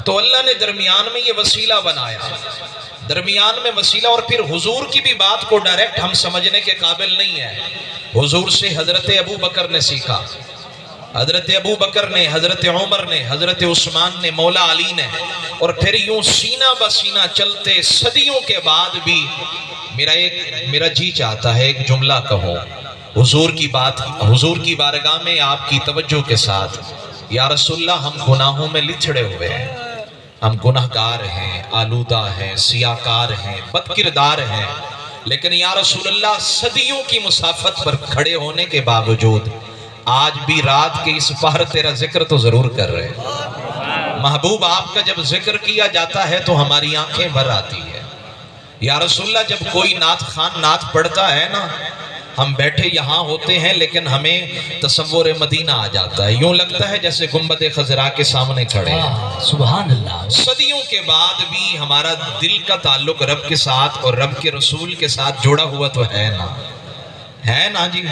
تو اللہ نے درمیان میں یہ وسیلہ بنایا، درمیان میں وسیلہ، اور پھر حضور کی بھی بات کو ڈائریکٹ ہم سمجھنے کے قابل نہیں ہے۔ حضور سے حضرت ابو بکر نے سیکھا، حضرت ابو بکر نے، حضرت عمر نے، حضرت عثمان نے، مولا علی نے، اور پھر یوں سینہ بسینہ چلتے صدیوں کے بعد بھی میرا جی چاہتا ہے ایک جملہ کہوں حضور کی بات، حضور کی بارگاہ میں آپ کی توجہ کے ساتھ۔ یا رسول اللہ، ہم گناہوں میں لچھڑے ہوئے ہیں، ہم گناہگار ہیں، آلودہ ہیں، سیاکار ہیں، بد کردار ہیں، لیکن یا رسول اللہ صدیوں کی مسافت پر کھڑے ہونے کے باوجود آج بھی رات کے اس پہر تیرا ذکر تو ضرور کر رہے ہیں۔ محبوب، آپ کا جب ذکر کیا جاتا ہے تو ہماری آنکھیں بھر آتی ہے۔ یا رسول اللہ، جب کوئی نعت خان نعت پڑھتا ہے نا، ہم بیٹھے یہاں ہوتے ہیں لیکن ہمیں تصور مدینہ آ جاتا ہے، یوں لگتا ہے جیسے گنبد خضرا کے سامنے کھڑے ہیں۔ سبحان اللہ۔ صدیوں کے بعد بھی ہمارا دل کا تعلق رب کے ساتھ اور رب کے رسول کے ساتھ جڑا ہوا تو ہے نا، ہے نا جی۔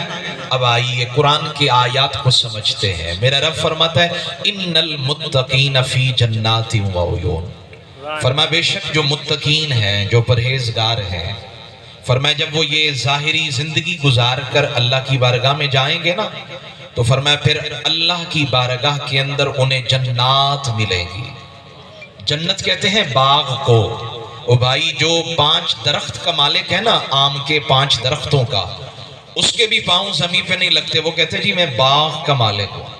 اب آئیے قرآن کی آیات کو سمجھتے ہیں۔ میرا رب فرماتا ہے ان المتقین فی جنات و عیون، فرمایا بے شک جو متقین ہیں، جو پرہیزگار ہیں، فرمایا جب وہ یہ ظاہری زندگی گزار کر اللہ کی بارگاہ میں جائیں گے نا، تو فرمایا پھر اللہ کی بارگاہ کے اندر انہیں جنات ملیں گی۔ جنت کہتے ہیں باغ کو، او بھائی جو 5 درخت کا مالک ہے نا، آم کے 5 درختوں کا، اس کے بھی پاؤں زمین پہ نہیں لگتے، وہ کہتے ہیں جی میں باغ کا مالک ہوں۔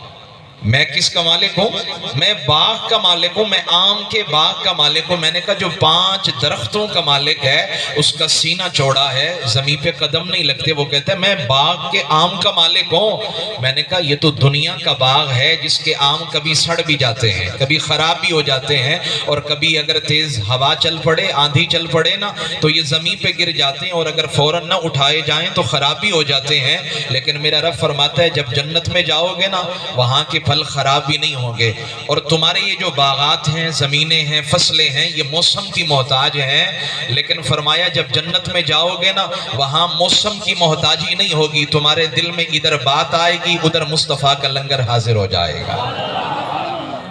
میں کس کا مالک ہوں؟ میں باغ کا مالک ہوں، میں آم کے باغ کا مالک ہوں۔ میں نے کہا جو 5 درختوں کا مالک ہے اس کا سینہ چوڑا ہے، زمین پہ قدم نہیں لگتے، وہ کہتا ہے میں باغ کے آم کا مالک ہوں۔ میں نے کہا یہ تو دنیا کا باغ ہے جس کے آم کبھی سڑ بھی جاتے ہیں، کبھی خراب بھی ہو جاتے ہیں، اور کبھی اگر تیز ہوا چل پڑے، آندھی چل پڑے نا تو یہ زمین پہ گر جاتے ہیں، اور اگر فوراً نہ اٹھائے جائیں تو خراب بھی ہو جاتے ہیں۔ لیکن میرا رب فرماتا ہے جب جنت میں جاؤ گے نا، وہاں کے پھل خراب بھی نہیں ہوں گے، اور تمہارے یہ جو باغات ہیں، زمینیں ہیں، فصلیں ہیں، یہ موسم کی محتاج ہیں، لیکن فرمایا جب جنت میں جاؤ گے نا، وہاں موسم کی محتاجی نہیں ہوگی، تمہارے دل میں ادھر بات آئے گی، ادھر مصطفیٰ کا لنگر حاضر ہو جائے گا۔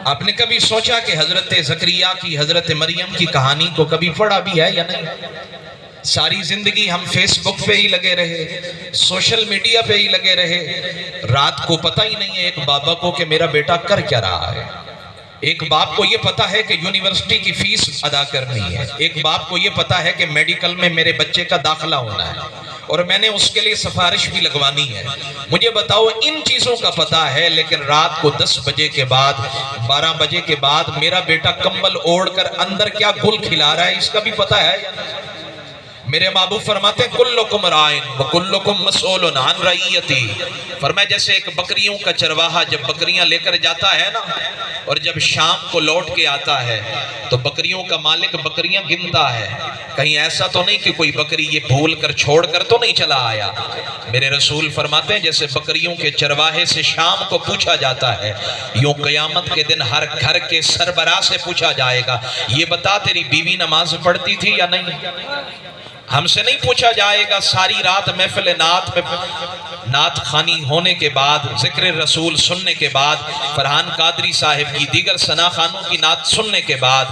آپ نے کبھی سوچا کہ حضرت زکریا کی، حضرت مریم کی کہانی کو کبھی پڑھا بھی ہے یا نہیں؟ ساری زندگی ہم فیس بک پہ ہی لگے رہے، سوشل میڈیا پہ ہی لگے رہے، رات کو پتہ ہی نہیں ہے ایک بابا کو کہ میرا بیٹا کر کیا رہا ہے۔ ایک باپ کو یہ پتہ ہے کہ یونیورسٹی کی فیس ادا کرنی ہے، ایک باپ کو یہ پتہ ہے کہ میڈیکل میں میرے بچے کا داخلہ ہونا ہے، اور میں نے اس کے لیے سفارش بھی لگوانی ہے۔ مجھے بتاؤ ان چیزوں کا پتہ ہے، لیکن رات کو 10 بجے کے بعد، 12 بجے کے بعد میرا بیٹا کمبل اوڑھ کر اندر کیا گل کھلا رہا ہے اس کا بھی پتہ ہے یا نہیں؟ میرے محبوب فرماتے ہیں کلکم رائن وکلکم مسئول عن رعیتی، فرمایا جیسے ایک بکریوں کا چرواہا جب بکریاں لے کر جاتا ہے نا، اور جب شام کو لوٹ کے آتا ہے تو بکریوں کا مالک بکریاں گنتا ہے، کہیں ایسا تو نہیں کہ کوئی بکری یہ بھول کر چھوڑ کر تو نہیں چلا آیا۔ میرے رسول فرماتے ہیں جیسے بکریوں کے چرواہے سے شام کو پوچھا جاتا ہے، یوں قیامت کے دن ہر گھر کے سربراہ سے پوچھا جائے گا یہ بتا تیری بیوی نماز پڑھتی تھی یا نہیں؟ ہم سے نہیں پوچھا جائے گا ساری رات محفل نعت میں، نعت خوانی ہونے کے بعد، ذکر رسول سننے کے بعد، فرحان قادری صاحب کی، دیگر ثنا خانوں کی نعت سننے کے بعد،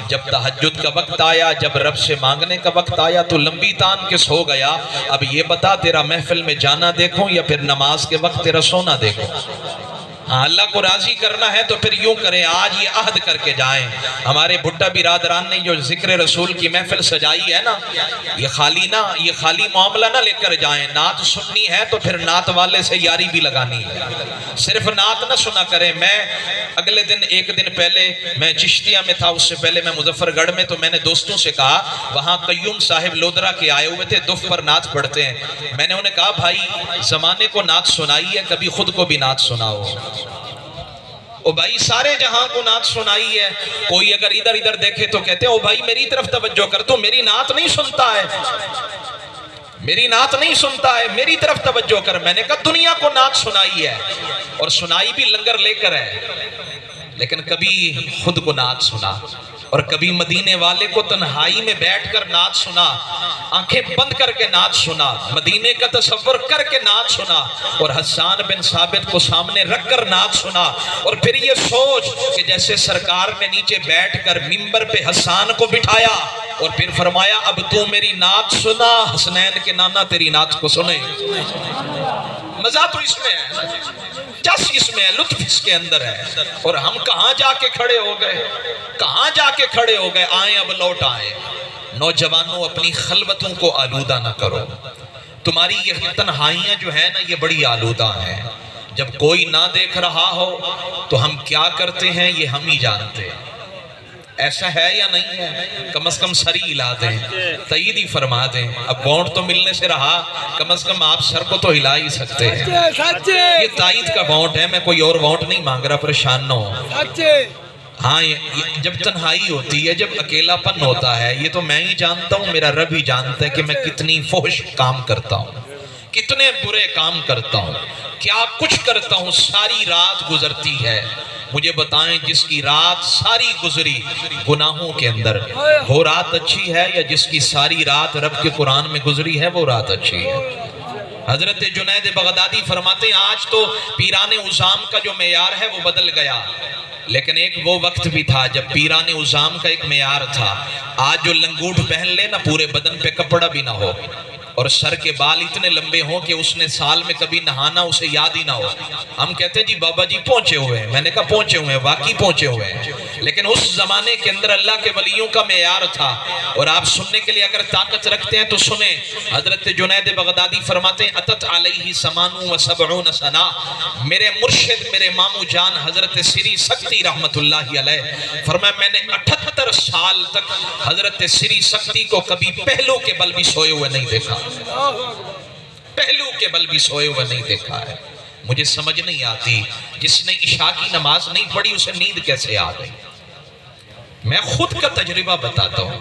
جب تہجد کا وقت آیا، جب رب سے مانگنے کا وقت آیا تو لمبی تان کس ہو گیا، اب یہ بتا تیرا محفل میں جانا دیکھوں یا پھر نماز کے وقت تیرا سونا دیکھوں؟ ہاں، اللہ کو راضی کرنا ہے تو پھر یوں کریں، آج یہ عہد کر کے جائیں۔ ہمارے بھٹا برادران نے جو ذکر رسول کی محفل سجائی ہے نا، یہ خالی معاملہ نہ لے کر جائیں، نعت سننی ہے تو پھر نعت والے سے یاری بھی لگانی ہے، صرف نعت نہ سنا کریں۔ میں اگلے دن، ایک دن پہلے میں چشتیہ میں تھا، اس سے پہلے میں مظفر گڑھ میں، تو میں نے دوستوں سے کہا، وہاں قیوم صاحب لودرہ کے آئے ہوئے تھے، دف پر نعت پڑھتے ہیں، میں نے انہیں کہا بھائی زمانے کو نعت سنائی ہے، کبھی خود کو بھی نعت سناؤ۔ او بھائی سارے جہاں کو نعت سنائی ہے، کوئی اگر ادھر ادھر دیکھے تو کہتے ہیں او بھائی میری طرف توجہ کر، تو میری نعت نہیں سنتا ہے، میری نعت نہیں سنتا ہے، میری طرف توجہ کر۔ میں نے کہا دنیا کو نعت سنائی ہے، اور سنائی بھی لنگر لے کر ہے، لیکن کبھی خود کو نعت سنا۔ اور کبھی مدینے والے کو تنہائی میں بیٹھ کر نعت سنا، آنکھیں بند کر کے نعت سنا، مدینے کا تصور کر کے نعت سنا، اور حسان بن ثابت کو سامنے رکھ کر نعت سنا، اور پھر یہ سوچ کہ جیسے سرکار نے نیچے بیٹھ کر منبر پہ حسان کو بٹھایا اور پھر فرمایا اب تو میری نعت سنا، حسنین کے نانا تیری نعت کو سنے۔ مزہ تو اس میں ہے، جس اس میں ہے، لطف اس کے اندر ہے۔ اور ہم کہاں جا کے کھڑے ہو گئے، کہاں جا کے کھڑے ہو گئے، آئیں اب لوٹ آئیں۔ نوجوانوں اپنی خلوتوں کو آلودہ نہ کرو، تمہاری یہ تنہائیاں جو ہے نا یہ بڑی آلودہ ہیں۔ جب کوئی نہ دیکھ رہا ہو تو ہم کیا کرتے ہیں یہ ہم ہی جانتے ہیں، ایسا ہے یا نہیں ہے؟ کم از کم سری ہلا دیں، تائید ہی فرما دیں۔ اب بونٹ تو ملنے سے رہا، کم از کم آپ سر کو تو ہلا ہی سکتے ہیں۔ یہ تائید کا بونٹ ہے، میں کوئی اور بونٹ نہیں مانگ رہا، پریشان نہ ہو۔ ہاں جب تنہائی ہوتی ہے، جب اکیلا پن ہوتا ہے، یہ تو میں ہی جانتا ہوں، میرا رب ہی جانتا ہے کہ میں کتنی فحش کام کرتا ہوں، کتنے برے کام کرتا ہوں، کیا کچھ کرتا ہوں۔ ساری رات گزرتی ہے، مجھے بتائیں جس کی رات ساری گزری گناہوں کے اندر، وہ رات اچھی ہے، یا جس کی ساری رات رب کے قرآن میں گزری ہے وہ رات اچھی ہے؟ حضرت جنید بغدادی فرماتے ہیں آج تو پیران عظام کا جو معیار ہے وہ بدل گیا، لیکن ایک وہ وقت بھی تھا جب پیران عظام کا ایک معیار تھا۔ آج جو لنگوٹ پہن لے نا پورے بدن پہ کپڑا بھی نہ ہو، اور سر کے بال اتنے لمبے ہوں کہ اس نے سال میں کبھی نہانا اسے یاد ہی نہ ہو، ہم کہتے ہیں جی بابا جی پہنچے ہوئے ہیں۔ میں نے کہا پہنچے ہوئے ہیں، واقعی پہنچے ہوئے ہیں، لیکن اس زمانے کے اندر اللہ کے ولیوں کا معیار تھا۔ اور آپ سننے کے لیے اگر طاقت رکھتے ہیں تو سنیں، حضرت جنید بغدادی فرماتے ہیں اتت علیہ 78 سنہ، میرے مرشد میرے مامو جان حضرت سری سکتی رحمت اللہ علیہ فرمایا میں نے 78 سال تک حضرت سری سکتی کو کبھی پہلو کے بل بھی سوئے ہوئے نہیں دیکھا، پہلو کے بل بھی سوئے ہوئے نہیں دیکھا ہے۔ مجھے سمجھ نہیں آتی جس نے عشاء کی نماز نہیں پڑھی اسے نیند کیسے آ گئی۔ میں خود کا تجربہ بتاتا ہوں،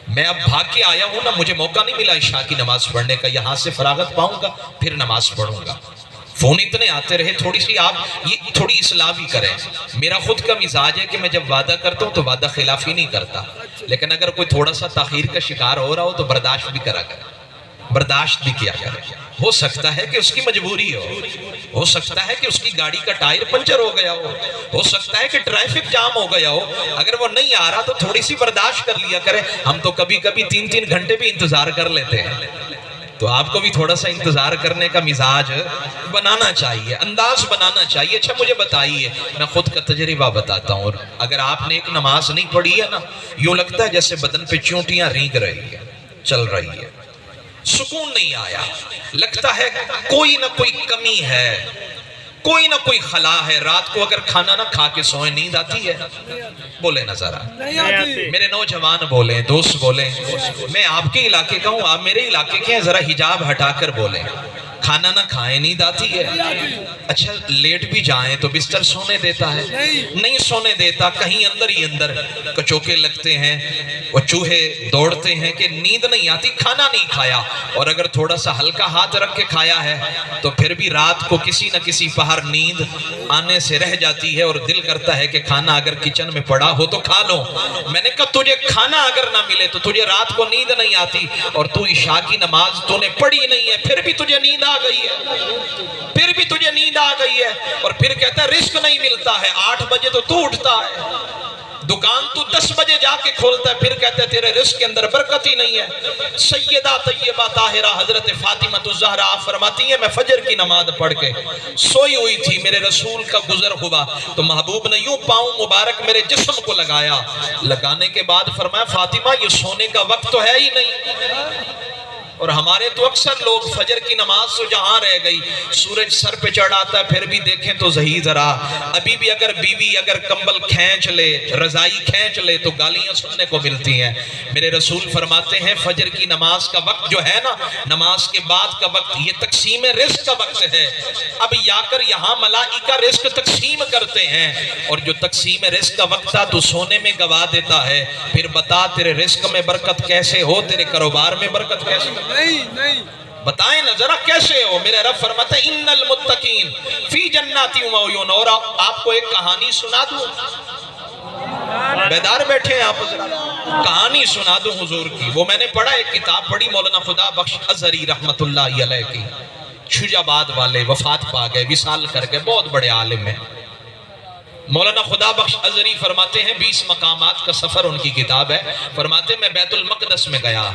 میں اب بھاگ کے آیا ہوں نا، مجھے موقع نہیں ملا عشاء کی نماز پڑھنے کا، یہاں سے فراغت پاؤں گا پھر نماز پڑھوں گا۔ فون اتنے آتے رہے، تھوڑی سی آپ یہ تھوڑی اصلاح بھی کریں۔ میرا خود کا مزاج ہے کہ میں جب وعدہ کرتا ہوں تو وعدہ خلافی نہیں کرتا، لیکن اگر کوئی تھوڑا سا تاخیر کا شکار ہو رہا ہو تو برداشت بھی کرا کرے، برداشت بھی کیا کرے۔ ہو سکتا ہے کہ اس کی مجبوری ہو سکتا ہے کہ اس کی گاڑی کا ٹائر پنچر ہو گیا ہو سکتا ہے کہ ٹریفک جام ہو گیا ہو، اگر وہ نہیں آ رہا تو تھوڑی سی برداشت کر لیا کرے۔ ہم تو کبھی کبھی 3 گھنٹے بھی انتظار کر لیتے ہیں، تو آپ کو بھی تھوڑا سا انتظار کرنے کا مزاج بنانا چاہیے، انداز بنانا چاہیے۔ اچھا مجھے بتائیے، میں خود کا تجربہ بتاتا ہوں، اگر آپ نے ایک نماز نہیں پڑھی ہے نا، یوں لگتا ہے جیسے بدن پہ چونٹیاں رینگ رہی ہے، چل رہی ہے، سکون نہیں آیا، لگتا ہے کوئی نہ کوئی کمی ہے، کوئی نہ کوئی خلا ہے۔ رات کو اگر کھانا نہ کھا کے سوئیں نیند آتی ہے؟ بولے نہ ذرا، میرے نوجوان بولیں، دوست بولیں، میں آپ کے علاقے کا ہوں، آپ میرے علاقے کے ہیں، ذرا حجاب ہٹا کر بولیں۔ کھانا نہ کھائیں نیند آتی ہے؟ اچھا لیٹ بھی جائیں تو بستر سونے دیتا ہے؟ نہیں سونے دیتا، کہیں اندر ہی اندر کچوکے لگتے ہیں، وہ چوہے دوڑتے ہیں کہ نیند نہیں آتی، کھانا نہیں کھایا، اور اگر تھوڑا سا ہلکا ہاتھ رکھ کے کھایا ہے تو پھر بھی رات کو کسی نہ کسی پہر نیند آنے سے رہ جاتی ہے، اور دل کرتا ہے کہ کھانا اگر کچن میں پڑا ہو تو کھا لو۔ میں نے کہا تجھے کھانا اگر نہ ملے تو تجھے رات کو نیند نہیں آتی، اور تو عشاء کی نماز تو نے پڑھی نہیں ہے، پھر بھی تجھے نیند آ گئی ہے، پھر بھی تجھے نیند آ گئی ہے، اور پھر کہتا ہے رزق نہیں ملتا ہے۔ 8 بجے تو اٹھتا ہے، دکان تو 10 بجے جا کے کھولتا ہے، پھر کہتا ہے تیرے رزق کے اندر برکت ہی نہیں ہے۔ سیدہ طیبہ طاہرہ حضرت فاطمہ الزہرا فرماتی ہیں میں فجر کی نماز پڑھ کے سوئی ہوئی تھی، میرے رسول کا گزر ہوا تو محبوب نے یوں پاؤں مبارک میرے جسم کو لگایا، لگانے کے بعد فرمایا فاطمہ یہ سونے کا وقت تو ہے ہی نہیں۔ اور ہمارے تو اکثر لوگ فجر کی نماز تو جہاں رہ گئی، سورج سر پہ چڑھ آتا ہے، پھر بھی دیکھیں تو صحیح ذرا، ابھی بھی اگر بیوی اگر کمبل کھینچ لے، رضائی کھینچ لے تو گالیاں سننے کو ملتی ہیں۔ میرے رسول فرماتے ہیں فجر کی نماز کا وقت جو ہے نا، نماز کے بعد کا وقت، یہ تقسیم رزق کا وقت ہے۔ اب یا کر یہاں ملائکہ رزق تقسیم کرتے ہیں، اور جو تقسیم رزق کا وقت تھا تو سونے میں گوا دیتا ہے، پھر بتا تیرے رزق میں برکت کیسے ہو، تیرے کاروبار میں برکت کیسے ہو؟ نہیں بتائیں نا ذرا کیسے ہو؟ میرے رب فرماتا ہے ان المتقین فی جنات و عیون۔ اور آپ کو ایک کہانی سنا دوں، بیدار بیٹھے ہیں آپ حضرات. کہانی سنا دوں حضور کی. وہ میں نے پڑھا ایک کتاب پڑھی مولانا خدا بخش ازہری رحمت اللہ علیہ کی. شجاباد والے وفات پا گئے, وصال کر گئے, بہت بڑے عالم ہیں. مولانا خدا بخش ازہری فرماتے ہیں 20 مقامات کا سفر ان کی کتاب ہے. فرماتے ہیں میں بیت المقدس میں گیا.